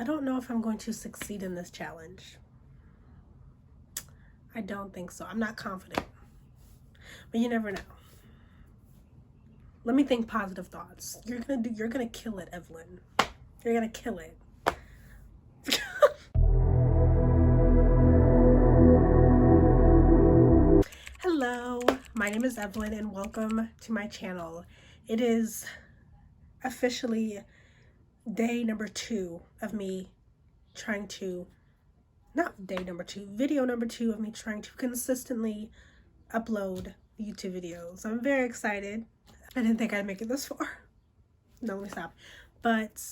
I don't know if I'm going to succeed in this challenge. I don't think so. I'm not confident. But you never know. Let me think positive thoughts. You're gonna kill it, Evelyn. You're gonna kill it. Hello, my name is Evelyn and welcome to my channel. It is officially day number 2 of me trying to, not day number 2, video number 2 of me trying to consistently upload YouTube videos. I'm very excited. I didn't think I'd make it this far. No, let me stop. But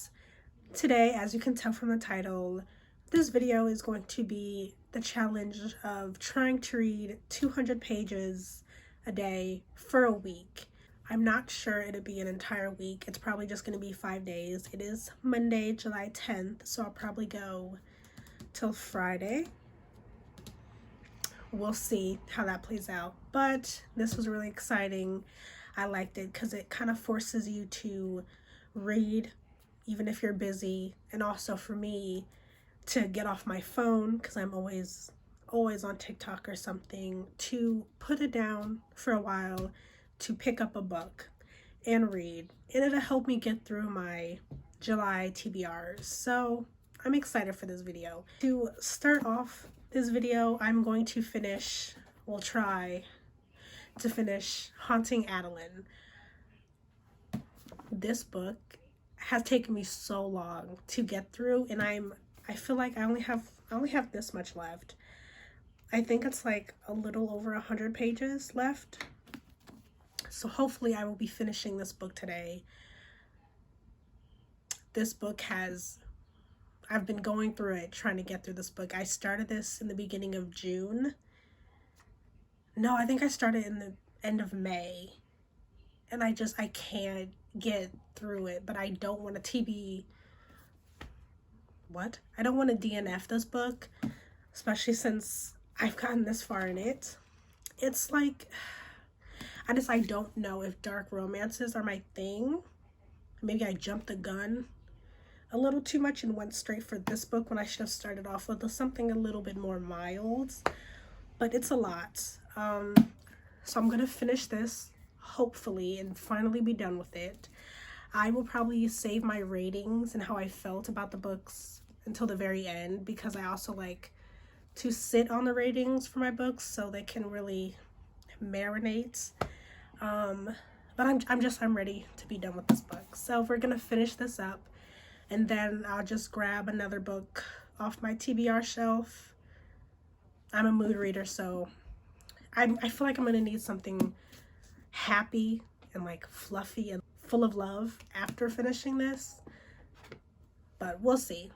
today, as you can tell from the title, this video is going to be the challenge of trying to read 200 pages a day for a week. I'm not sure it'll be an entire week. It's probably just going to be 5 days. It is Monday, July 10th, so I'll probably go till Friday. We'll see how that plays out. But this was really exciting. I liked it because it kind of forces you to read even if you're busy, and also for me to get off my phone because I'm always on TikTok or something, to put it down for a while, to pick up a book and read, and it'll help me get through my July TBRs. So I'm excited for this video. To start off this video, I'm going to finish, we'll try to finish Haunting Adeline. This book has taken me so long to get through, and I feel like I only have this much left. I think it's like a little over 100 pages left. So hopefully I will be finishing this book today. This book I've been going through it, trying to get through this book. I started this in the beginning of June. No, I think I started in the end of May. And I can't get through it, but I don't want to I don't want to DNF this book, especially since I've gotten this far in it. It's like, I don't know if dark romances are my thing. Maybe I jumped the gun a little too much and went straight for this book when I should have started off with something a little bit more mild, but it's a lot. So I'm gonna finish this, hopefully, and finally be done with it. I will probably save my ratings and how I felt about the books until the very end, because I also like to sit on the ratings for my books so they can really marinate. But I'm ready to be done with this book. So we're gonna finish this up, and then I'll just grab another book off my TBR shelf. I'm a mood reader, so I feel like I'm gonna need something happy and like fluffy and full of love after finishing this, but we'll see.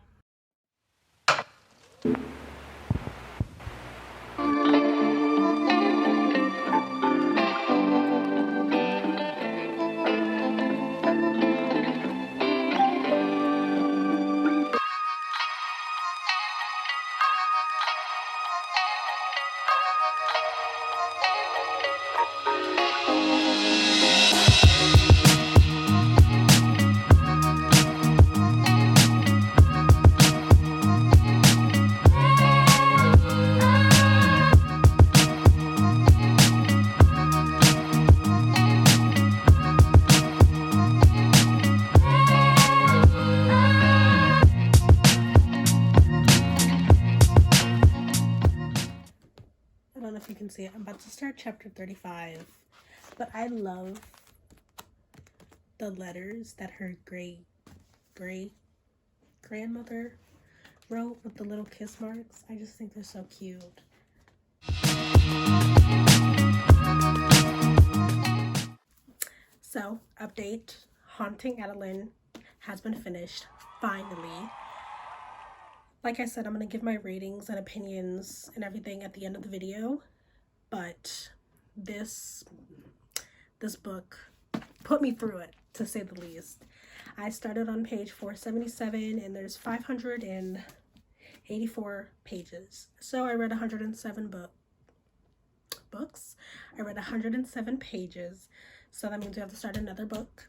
I don't know if you can see it. I'm about to start chapter 35, but I love the letters that her great grandmother wrote with the little kiss marks. I just think they're so cute. So, update, Haunting Adeline has been finished, finally. Like I said, I'm going to give my ratings and opinions and everything at the end of the video, but this book put me through it, to say the least. I started on page 477, and there's 584 pages. So I read 107 books. I read 107 pages. So that means we have to start another book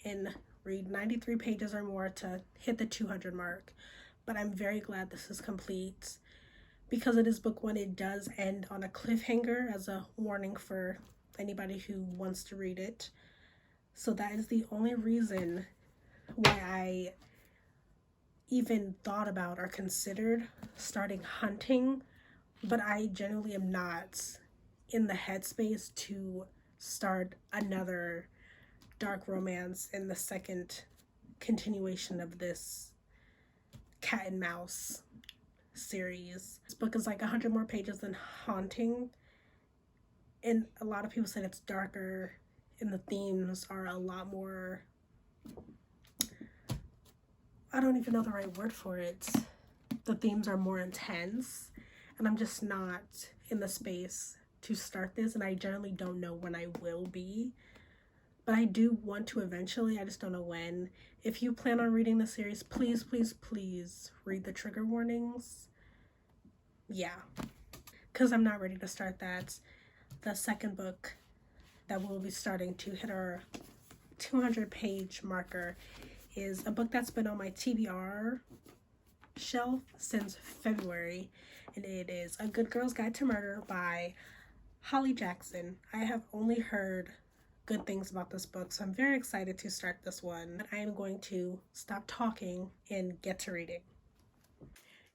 and read 93 pages or more to hit the 200 mark, but I'm very glad this is complete. Because it is book one, it does end on a cliffhanger, as a warning for anybody who wants to read it. So that is the only reason why I even thought about or considered starting Hunting, but I genuinely am not in the headspace to start another dark romance in the second continuation of this cat and mouse series. This book is like 100 more pages than Haunting, and a lot of people said it's darker and the themes are a lot more, I don't even know the right word for it. The themes are more intense, and I'm just not in the space to start this, and I generally don't know when I will be. But I do want to eventually, I just don't know when. If you plan on reading the series, please, please, please read the trigger warnings. Yeah, because I'm not ready to start that. The second book that we'll be starting to hit our 200-page marker is a book that's been on my TBR shelf since February, and it is A Good Girl's Guide to Murder by Holly Jackson. I have only heard good things about this book, so I'm very excited to start this one. I am going to stop talking and get to reading.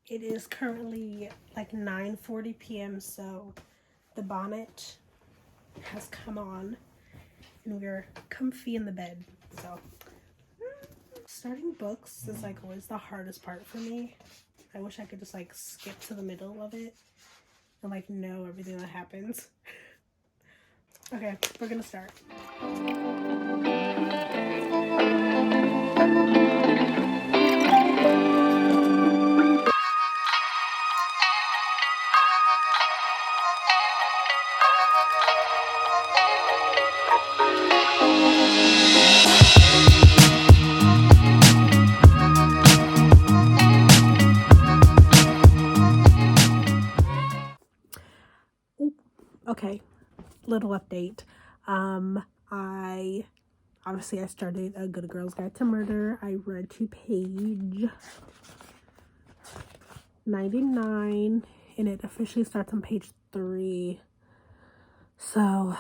It is currently like 9:40 p.m. so the bonnet has come on and we're comfy in the bed. So starting books is like always the hardest part for me. I wish I could just like skip to the middle of it and like know everything that happens. Okay, we're gonna start. Okay, little update. I started A Good Girl's Guide to Murder. I read to page 99 and it officially starts on page 3. So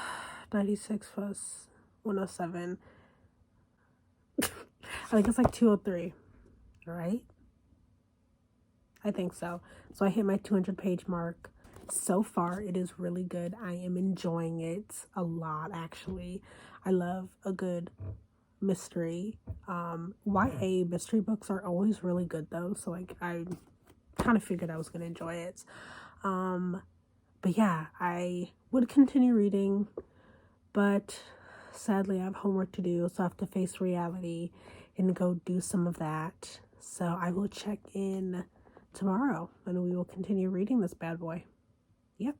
96 plus 107. I think it's like 203, right? I think so. So I hit my 200-page mark. So far, it is really good. I am enjoying it a lot, actually. I love a good mystery. YA mystery books are always really good, though. So, like, I kind of figured I was going to enjoy it. But yeah, I would continue reading. But sadly, I have homework to do. So I have to face reality and go do some of that. So I will check in tomorrow and we will continue reading this bad boy. Yep.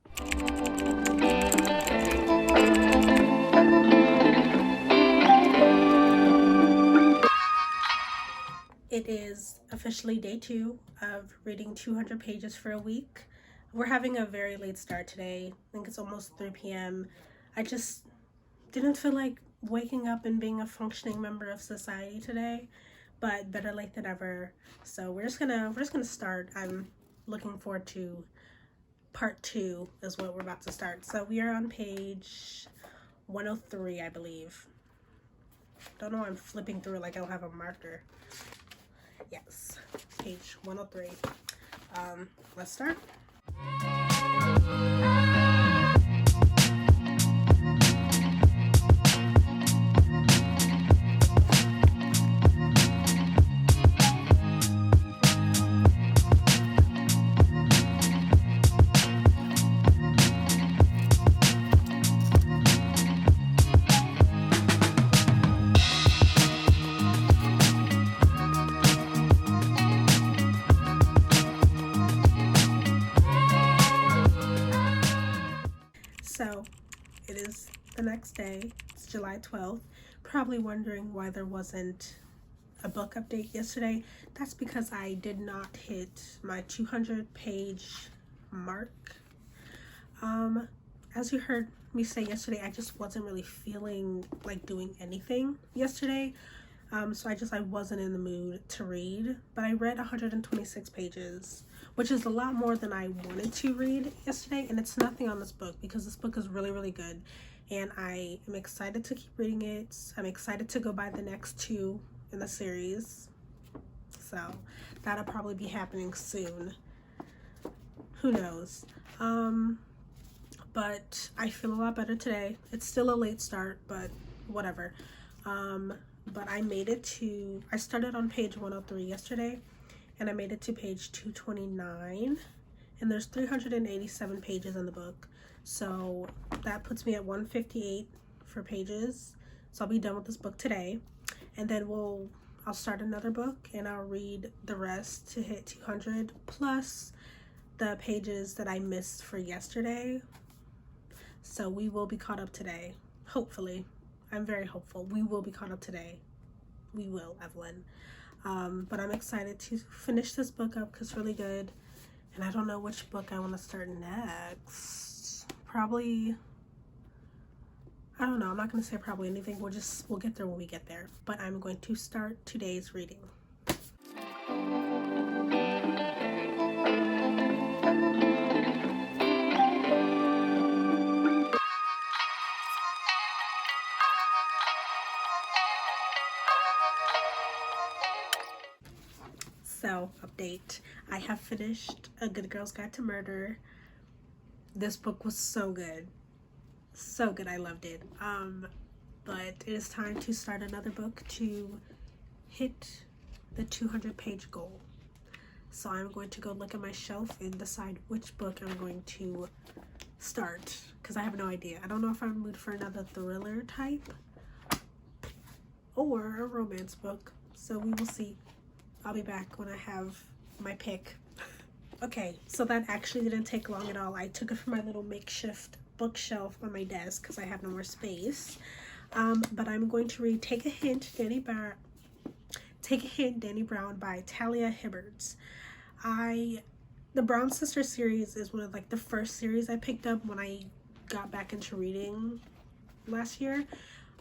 It is officially day 2 of reading 200 pages for a week. We're having a very late start today. I think it's almost 3 p.m. I just didn't feel like waking up and being a functioning member of society today, but better late than ever. So we're just gonna start. I'm looking forward to part 2 is what we're about to start. So we are on page 103, I believe. Don't know why I'm flipping through it like I don't have a marker. Yes, page 103. Let's start. So it is the next day. It's July 12th. Probably wondering why there wasn't a book update yesterday. That's because I did not hit my 200-page mark. As you heard me say yesterday, I just wasn't really feeling like doing anything yesterday. So I wasn't in the mood to read, but I read 126 pages, which is a lot more than I wanted to read yesterday. And it's nothing on this book because this book is really, really good. And I am excited to keep reading it. I'm excited to go buy the next two in the series. So that'll probably be happening soon. Who knows? But I feel a lot better today. It's still a late start, but whatever. But I started on page 103 yesterday, and I made it to page 229, and there's 387 pages in the book. So that puts me at 158 for pages. So I'll be done with this book today, and then I'll start another book and I'll read the rest to hit 200 plus the pages that I missed for yesterday. So we will be caught up today, hopefully. I'm very hopeful. We will be caught up today. We will, Evelyn. But I'm excited to finish this book up because it's really good. And I don't know which book I want to start next. Probably, I don't know. I'm not going to say probably anything. We'll get there when we get there. But I'm going to start today's reading. So, update. I have finished A Good Girl's Guide to Murder. This book was so good. So good. I loved it. But it is time to start another book to hit the 200-page goal. So I'm going to go look at my shelf and decide which book I'm going to start because I have no idea. I don't know if I'm in the mood for another thriller type or a romance book. So we will see. I'll be back when I have my pick. Okay, so that actually didn't take long at all. I took it from my little makeshift bookshelf on my desk because I have no more space. But I'm going to read Take a Hint, Danny Brown by Talia Hibbert. The Brown Sisters series is one of the first series I picked up when I got back into reading last year.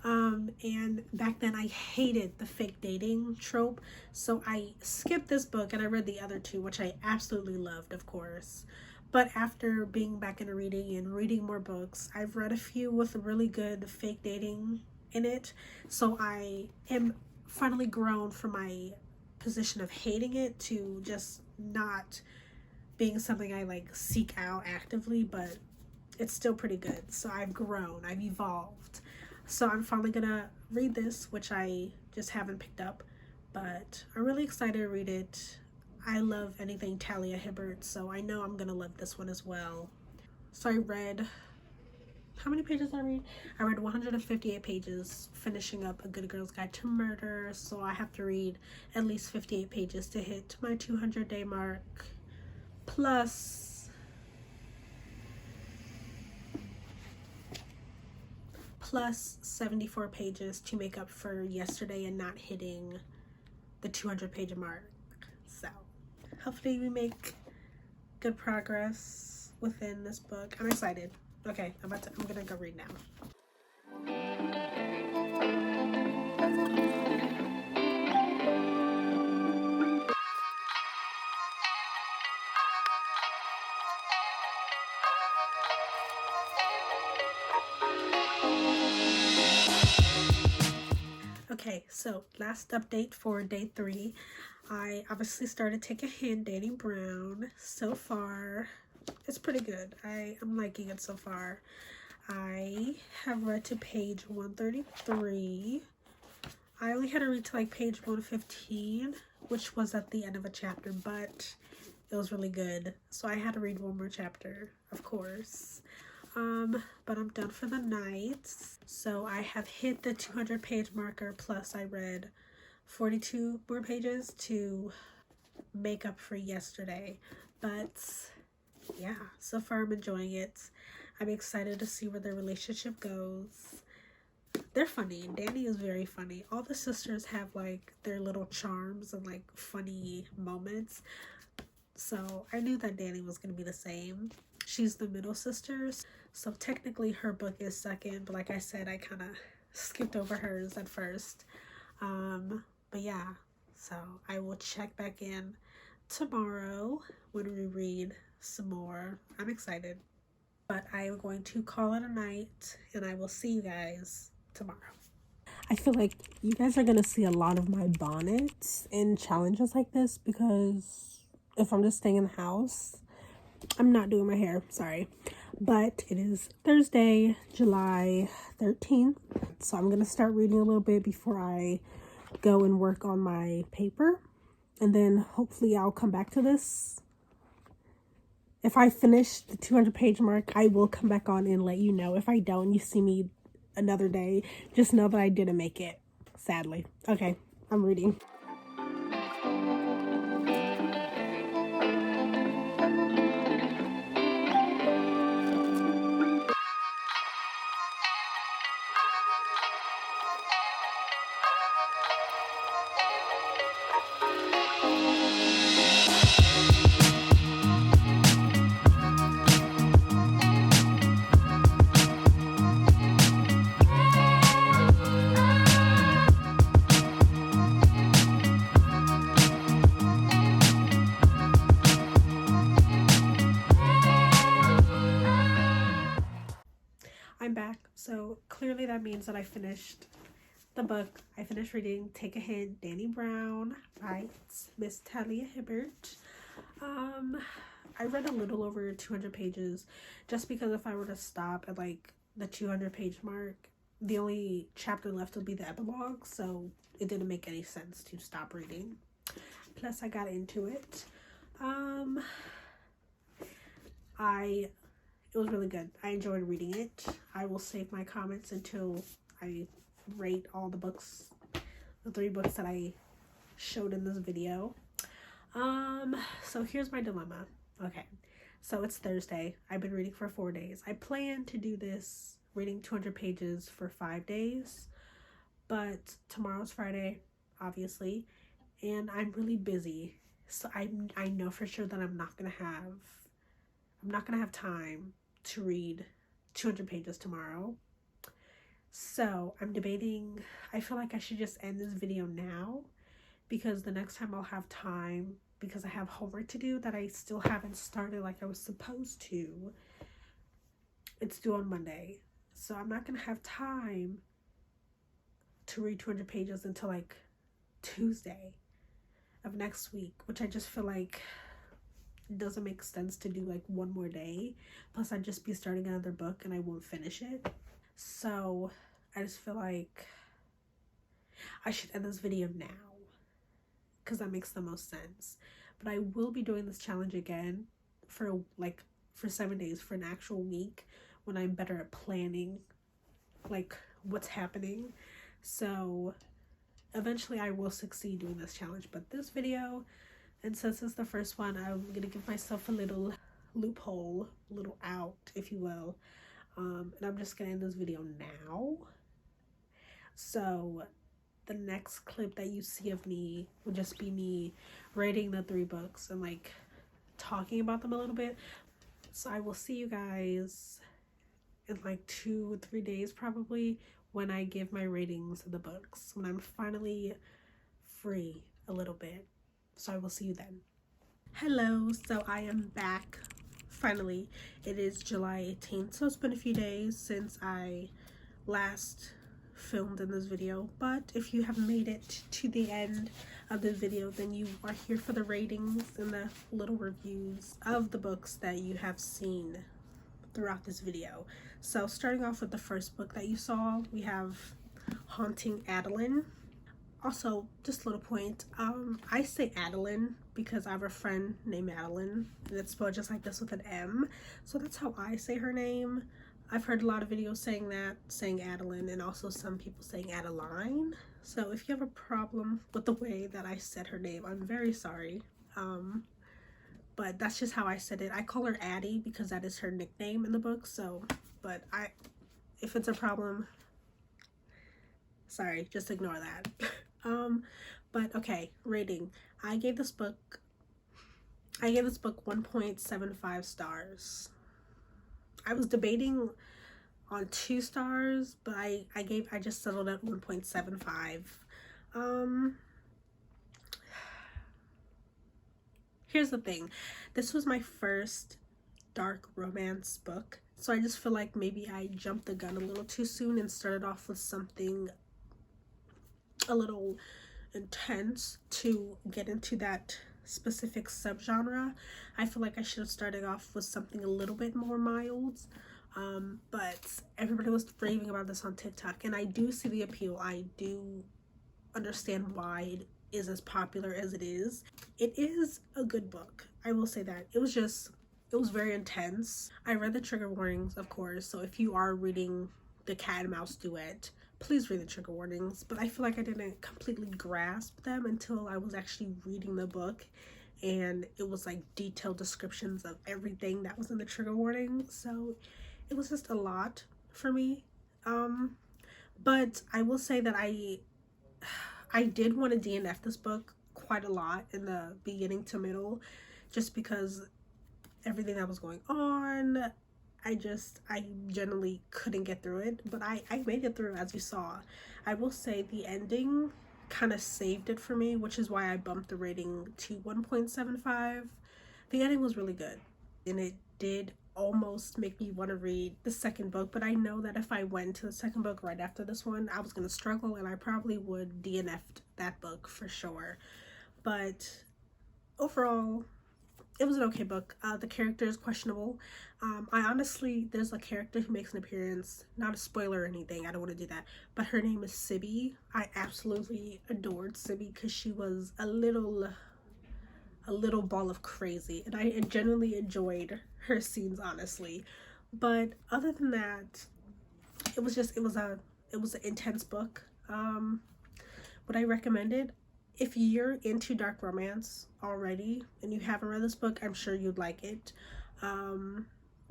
And back then I hated the fake dating trope, so I skipped this book and I read the other two, which I absolutely loved, of course. But after being back into reading and reading more books, I've read a few with really good fake dating in it, so I am finally grown from my position of hating it to just not being something I seek out actively, but it's still pretty good. So I've grown, I've evolved. So I'm finally gonna read this, which I just haven't picked up, but I'm really excited to read it. I love anything Talia Hibbert, so I know I'm gonna love this one as well. So I read, how many pages did I read? I read 158 pages, finishing up A Good Girl's Guide to Murder, so I have to read at least 58 pages to hit my 200-day mark, plus 74 pages to make up for yesterday and not hitting the 200-page mark. So hopefully we make good progress within this book. I'm excited. Okay, I'm gonna go read now. Okay, so last update for day 3. I obviously started Take a Hint, Danny Brown. So far, it's pretty good. I'm liking it so far. I have read to page 133. I only had to read to page 115, which was at the end of a chapter, but it was really good. So I had to read one more chapter, of course. But I'm done for the night. So I have hit the 200-page marker, plus I read 42 more pages to make up for yesterday. But yeah, so far I'm enjoying it. I'm excited to see where their relationship goes. They're funny. Danny is very funny. All the sisters have their little charms and funny moments. So I knew that Danny was going to be the same. She's the middle sister, so technically her book is second, but like I said, I kind of skipped over hers at first. But yeah, so I will check back in tomorrow when we read some more. I'm excited. But I am going to call it a night and I will see you guys tomorrow. I feel like you guys are going to see a lot of my bonnets in challenges like this because if I'm just staying in the house, I'm not doing my hair, sorry. But it is Thursday, July 13th. So I'm going to start reading a little bit before I go and work on my paper. And then hopefully I'll come back to this. If I finish the 200-page mark, I will come back on and let you know. If I don't, you see me another day, just know that I didn't make it, sadly. Okay, I'm reading. I'm back. So clearly that means that I finished the book. I finished reading Take a Hint, Dani Brown by Miss Talia Hibbert. I read a little over 200 pages just because if I were to stop at like the 200-page mark, the only chapter left would be the epilogue, so it didn't make any sense to stop reading. Plus I got into it. It was really good. I enjoyed reading it. I will save my comments until I rate all the books, the 3 books that I showed in this video. So here's my dilemma. Okay, so it's Thursday. I've been reading for 4 days. I plan to do this reading 200 pages for 5 days, but tomorrow's Friday, obviously, and I'm really busy. So I know for sure that I'm not gonna have time to read 200 pages tomorrow. So I'm debating, I feel like I should just end this video now because the next time I'll have time, because I have homework to do that I still haven't started like I was supposed to. It's due on Monday. So I'm not going to have time to read 200 pages until like Tuesday of next week, which I just feel like it doesn't make sense to do like one more day. Plus I'd just be starting another book and I won't finish it. So I just feel like I should end this video now because that makes the most sense. But I will be doing this challenge again for 7 days, for an actual week, when I'm better at planning like what's happening. So eventually I will succeed doing this challenge, but this video, and since it's the first one, I'm gonna give myself a little loophole, a little out, if you will. And I'm just gonna end this video now. So the next clip that you see of me will just be me rating the 3 books and like talking about them a little bit. So I will see you guys in like 2 or 3 days probably when I give my ratings of the books, when I'm finally free a little bit. So I will see you then. Hello, so I am back finally. It is July 18th, so it's been a few days since I last filmed in this video, but if you have made it to the end of the video, then you are here for the ratings and the little reviews of the books that you have seen throughout this video. So starting off with the first book that you saw, we have Haunting Adeline. Also, just a little point, I say Adeline because I have a friend named Adeline, and it's spelled just like this with an M, so that's how I say her name. I've heard a lot of videos saying Adeline, and also some people saying Adeline. So if you have a problem with the way that I said her name, I'm very sorry. But that's just how I said it. I call her Addie because that is her nickname in the book. So, but if it's a problem, sorry, just ignore that. But okay, rating. I gave this book 1.75 stars. I was debating on 2 stars, but I just settled at 1.75. Um, Here's the thing. This was my first dark romance book. So I just feel like maybe I jumped the gun a little too soon and started off with something a little intense to get into that specific subgenre. I feel like I should have started off with something a little bit more mild. But everybody was raving about this on TikTok, and I do see the appeal. I do understand why it is as popular as it is. It is a good book. I will say that. It was very intense. I read the trigger warnings, of course, so if you are reading the cat and mouse duet, please read the trigger warnings. But I feel like I didn't completely grasp them until I was actually reading the book, and it was like detailed descriptions of everything that was in the trigger warning. So it was just a lot for me. But I will say that I did want to DNF this book quite a lot in the beginning to middle, just because everything that was going on. I generally couldn't get through it, but I made it through, as you saw. I will say the ending kind of saved it for me, which is why I bumped the rating to 1.75. The ending was really good, and it did almost make me want to read the second book, but I know that if I went to the second book right after this one, I was going to struggle, and I probably would DNF'd that book for sure. But overall, it was an okay book. The character is questionable. I honestly, there's a character who makes an appearance, not a spoiler or anything, I don't want to do that, but her name is Sibby. I absolutely adored Sibby because she was a little ball of crazy, and I genuinely enjoyed her scenes, honestly. But other than that, it was an intense book. Would I recommend it? If you're into dark romance already and you haven't read this book, I'm sure you'd like it.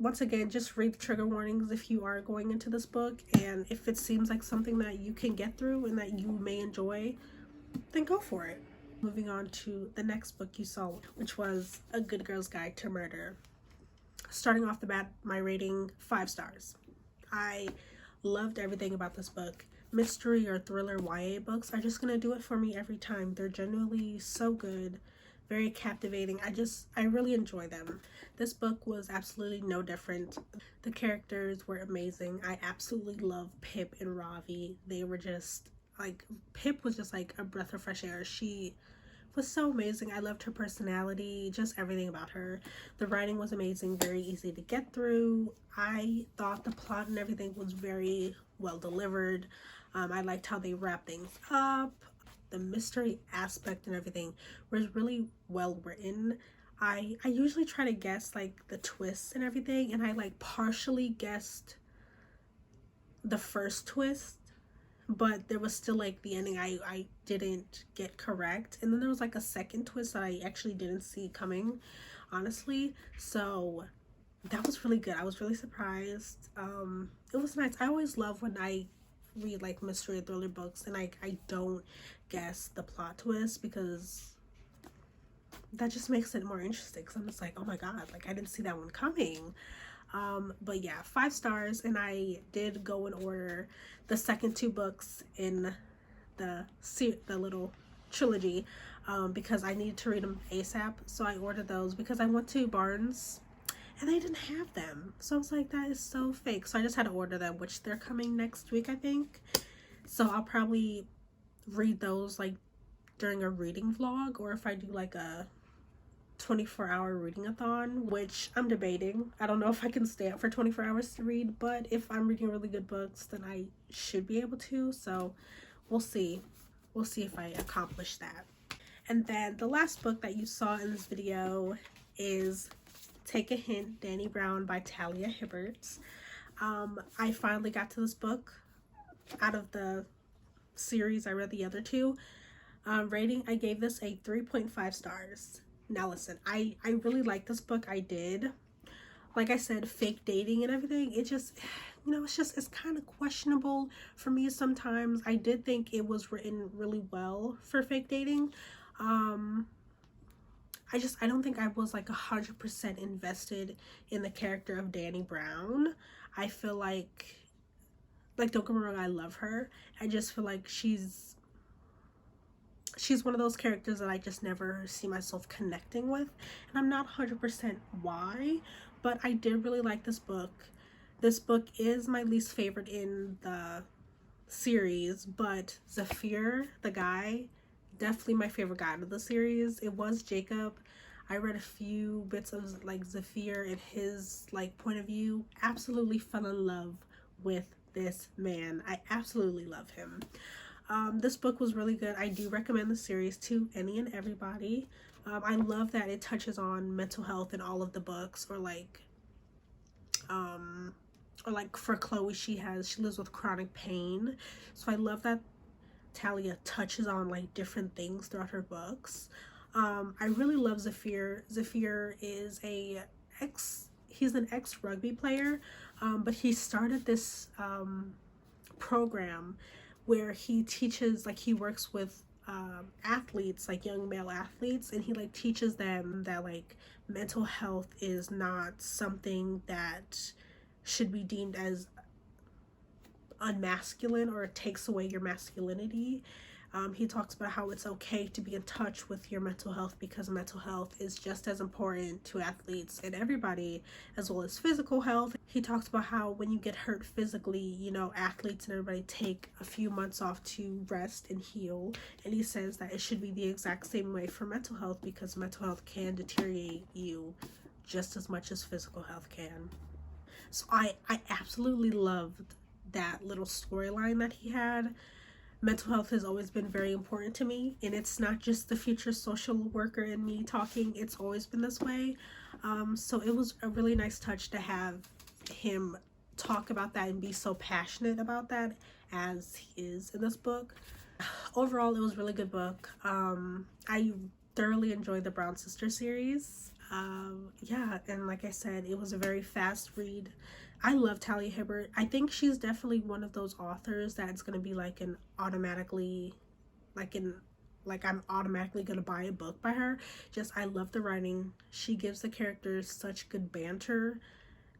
Once again, just read the trigger warnings if you are going into this book, and if it seems like something that you can get through and that you may enjoy, then go for it. Moving on to the next book you saw, which was A Good Girl's Guide to Murder. Starting off the bat, my rating 5 stars. I loved everything about this book. Mystery or thriller YA books are just gonna do it for me every time. They're genuinely so good, very captivating. I really enjoy them. This book was absolutely no different. The characters were amazing. I absolutely love Pip and Ravi. They were just like, Pip was just like a breath of fresh air. She was so amazing. I loved her personality, just everything about her. The writing was amazing, very easy to get through. I thought the plot and everything was very well delivered. I liked how they wrapped things up. The mystery aspect and everything was really well written. I usually try to guess like the twists and everything, and I like partially guessed the first twist, but there was still like the ending I didn't get correct, and then there was like a second twist that I actually didn't see coming, honestly. So that was really good. I was really surprised. It was nice. I always love when I read like mystery or thriller books and I don't guess the plot twist, because that just makes it more interesting, because I'm just like, oh my god, like I didn't see that one coming. But yeah, 5 stars, and I did go and order the second 2 books in the little trilogy, because I needed to read them ASAP. So I ordered those because I went to Barnes and they didn't have them. So I was like, that is so fake. So I just had to order them, which they're coming next week, I think. So I'll probably read those like during a reading vlog, or if I do like a 24-hour reading-a-thon, which I'm debating. I don't know if I can stay up for 24 hours to read, but if I'm reading really good books, then I should be able to. So we'll see. We'll see if I accomplish that. And then the last book that you saw in this video is Take a Hint, Dani Brown by Talia Hibbert. I finally got to this book. Out of the series, I read the other 2. Rating, I gave this a 3.5 stars. Now listen, I really like this book. I did. Like I said, fake dating and everything, it just, you know, it's kind of questionable for me sometimes. I did think it was written really well for fake dating. I don't think I was like 100% invested in the character of Dani Brown. I feel like don't get me wrong, I love her. I just feel like she's she's one of those characters that I just never see myself connecting with, and I'm not 100% why, but I did really like this book. This book is my least favorite in the series, but Zafir, the guy, definitely my favorite guy of the series. It was Jacob. I read a few bits of like Zafir and his like point of view. Absolutely fell in love with this man. I absolutely love him. This book was really good. I do recommend the series to any and everybody. I love that it touches on mental health in all of the books, or like for Chloe, she lives with chronic pain. So I love that Talia touches on like different things throughout her books. I really love Zafir. Zafir is he's an ex-rugby player, but he started this program where he teaches, like he works with athletes, like young male athletes, and he like teaches them that like mental health is not something that should be deemed as unmasculine or it takes away your masculinity. He talks about how it's okay to be in touch with your mental health, because mental health is just as important to athletes and everybody, as well as physical health. He talks about how when you get hurt physically, you know, athletes and everybody take a few months off to rest and heal. And he says that it should be the exact same way for mental health, because mental health can deteriorate you just as much as physical health can. So I absolutely loved that little storyline that he had. Mental health has always been very important to me, and it's not just the future social worker and me talking, it's always been this way. So it was a really nice touch to have him talk about that and be so passionate about that as he is in this book. Overall, it was a really good book. I thoroughly enjoyed the Brown Sister series. Yeah, and like I said, it was a very fast read. I love Talia Hibbert. I think she's definitely one of those authors that's going to be like I'm automatically going to buy a book by her. Just, I love the writing. She gives the characters such good banter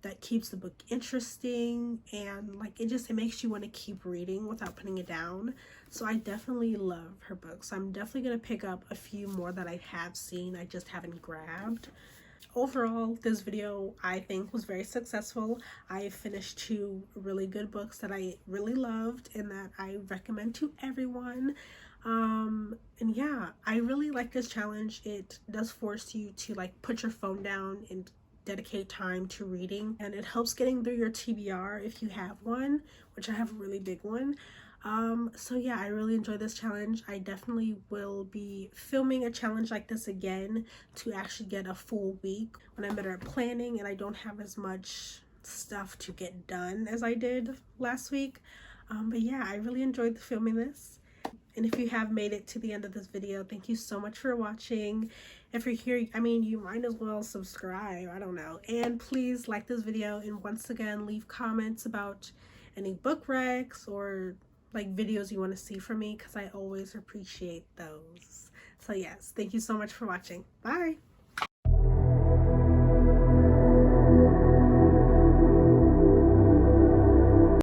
that keeps the book interesting, and like it makes you want to keep reading without putting it down. So I definitely love her books. I'm definitely going to pick up a few more that I have seen, I just haven't grabbed. Overall, this video I think was very successful. I finished 2 really good books that I really loved and that I recommend to everyone. And yeah, I really like this challenge. It does force you to like put your phone down and dedicate time to reading, and it helps getting through your TBR if you have one, which I have a really big one. So yeah, I really enjoyed this challenge. I definitely will be filming a challenge like this again to actually get a full week when I'm better at planning and I don't have as much stuff to get done as I did last week. But yeah, I really enjoyed filming this. And if you have made it to the end of this video, thank you so much for watching. If you're here, I mean, you might as well subscribe, I don't know. And please like this video, and once again, leave comments about any book recs or like videos you want to see from me, because I always appreciate those. So yes, thank you so much for watching. Bye!